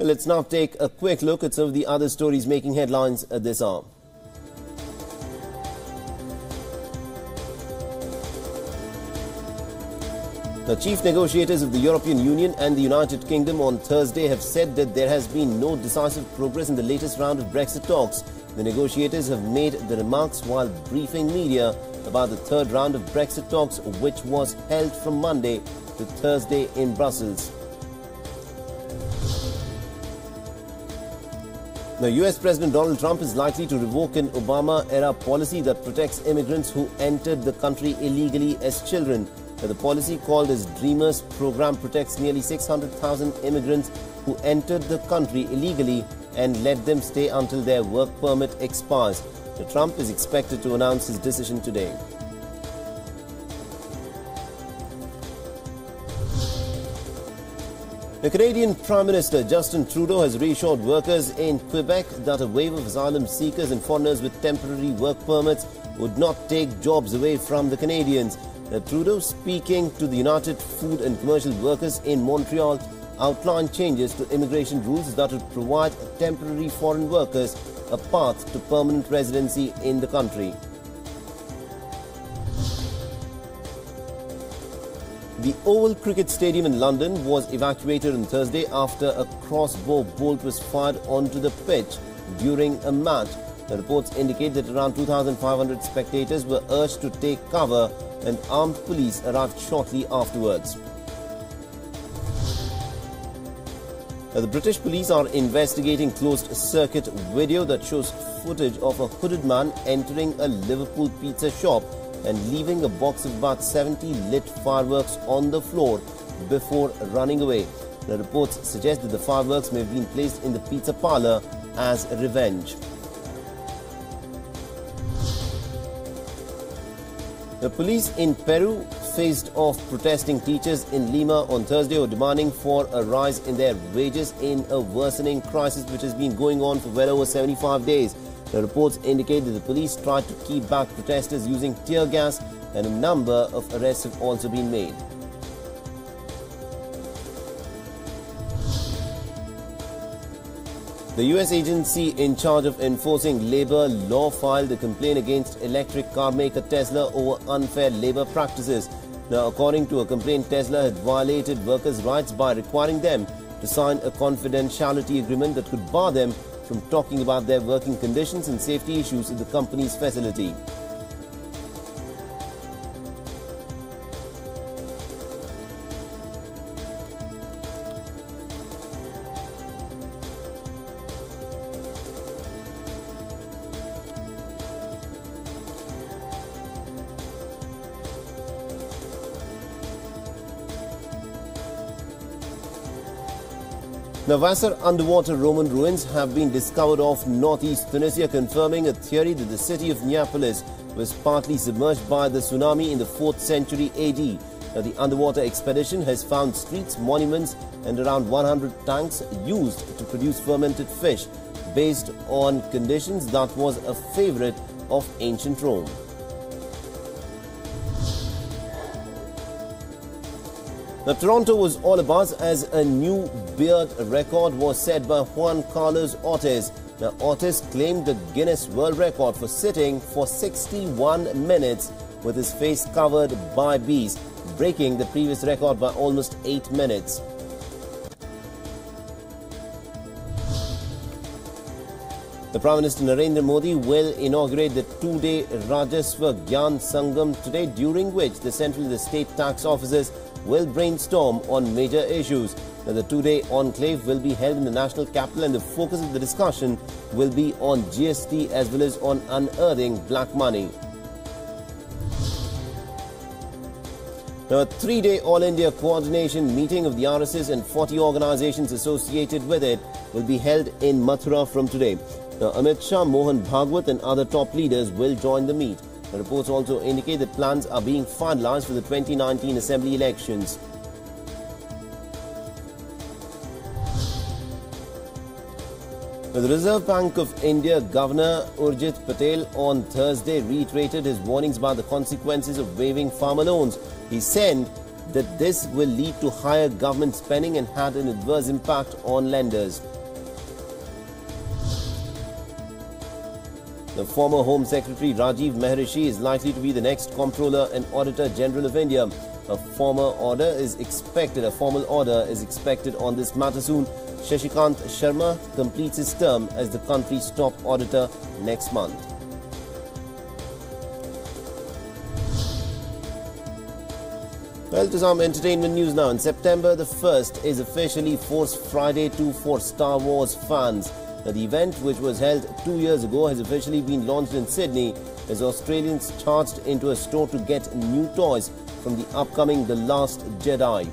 Well, let's now take a quick look at some of the other stories making headlines at this hour. The chief negotiators of the European Union and the United Kingdom on Thursday have said that there has been no decisive progress in the latest round of Brexit talks. The negotiators have made the remarks while briefing media about the third round of Brexit talks, which was held from Monday to Thursday in Brussels. Now, US President Donald Trump is likely to revoke an Obama-era policy that protects immigrants who entered the country illegally as children. The policy, called as Dreamers program, protects nearly 600,000 immigrants who entered the country illegally and let them stay until their work permit expires. Trump is expected to announce his decision today. The Canadian Prime Minister Justin Trudeau has reassured workers in Quebec that a wave of asylum seekers and foreigners with temporary work permits would not take jobs away from the Canadians. Trudeau, speaking to the United Food and Commercial Workers in Montreal, outlined changes to immigration rules that would provide temporary foreign workers a path to permanent residency in the country. The Oval Cricket Stadium in London was evacuated on Thursday after a crossbow bolt was fired onto the pitch during a match. The reports indicate that around 2,500 spectators were urged to take cover and armed police arrived shortly afterwards. The British police are investigating closed-circuit video that shows footage of a hooded man entering a Liverpool pizza shop and leaving a box of about 70 lit fireworks on the floor before running away. The reports suggest that the fireworks may have been placed in the pizza parlor as revenge. The police in Peru faced off protesting teachers in Lima on Thursday who are demanding for a rise in their wages in a worsening crisis which has been going on for well over 75 days. The reports indicate that the police tried to keep back protesters using tear gas and a number of arrests have also been made. The US agency in charge of enforcing labor law filed a complaint against electric car maker Tesla over unfair labor practices. Now, according to a complaint, Tesla had violated workers' rights by requiring them to sign a confidentiality agreement that could bar them from talking about their working conditions and safety issues at the company's facility. Now, vast underwater Roman ruins have been discovered off northeast Tunisia, confirming a theory that the city of Neapolis was partly submerged by the tsunami in the 4th century AD. Now, the underwater expedition has found streets, monuments and around 100 tanks used to produce fermented fish, based on conditions that was a favorite of ancient Rome. Now, Toronto was all abuzz as a new beard record was set by Juan Carlos Ortiz. Now, Ortiz claimed the Guinness World Record for sitting for 61 minutes with his face covered by bees, breaking the previous record by almost 8 minutes. The Prime Minister Narendra Modi will inaugurate the 2-day Rajaswa Gyan Sangam today, during which the central and the state tax officers will brainstorm on major issues. Now, the 2-day enclave will be held in the national capital and the focus of the discussion will be on GST as well as on unearthing black money. Now, a 3-day All India coordination meeting of the RSS and 40 organizations associated with it will be held in Mathura from today. Now, Amit Shah, Mohan Bhagwat and other top leaders will join the meet. The reports also indicate that plans are being finalized for the 2019 Assembly elections. The Reserve Bank of India Governor Urjit Patel on Thursday reiterated his warnings about the consequences of waiving farmer loans. He said that this will lead to higher government spending and had an adverse impact on lenders. The former Home Secretary Rajiv Maharishi is likely to be the next Comptroller and Auditor General of India. A formal order is expected on this matter soon. Shashikant Sharma completes his term as the country's top auditor next month. Well, to some entertainment news now. On September the 1st is officially Force Friday 2 for Star Wars fans. Now, the event, which was held 2 years ago, has officially been launched in Sydney as Australians charged into a store to get new toys from the upcoming The Last Jedi.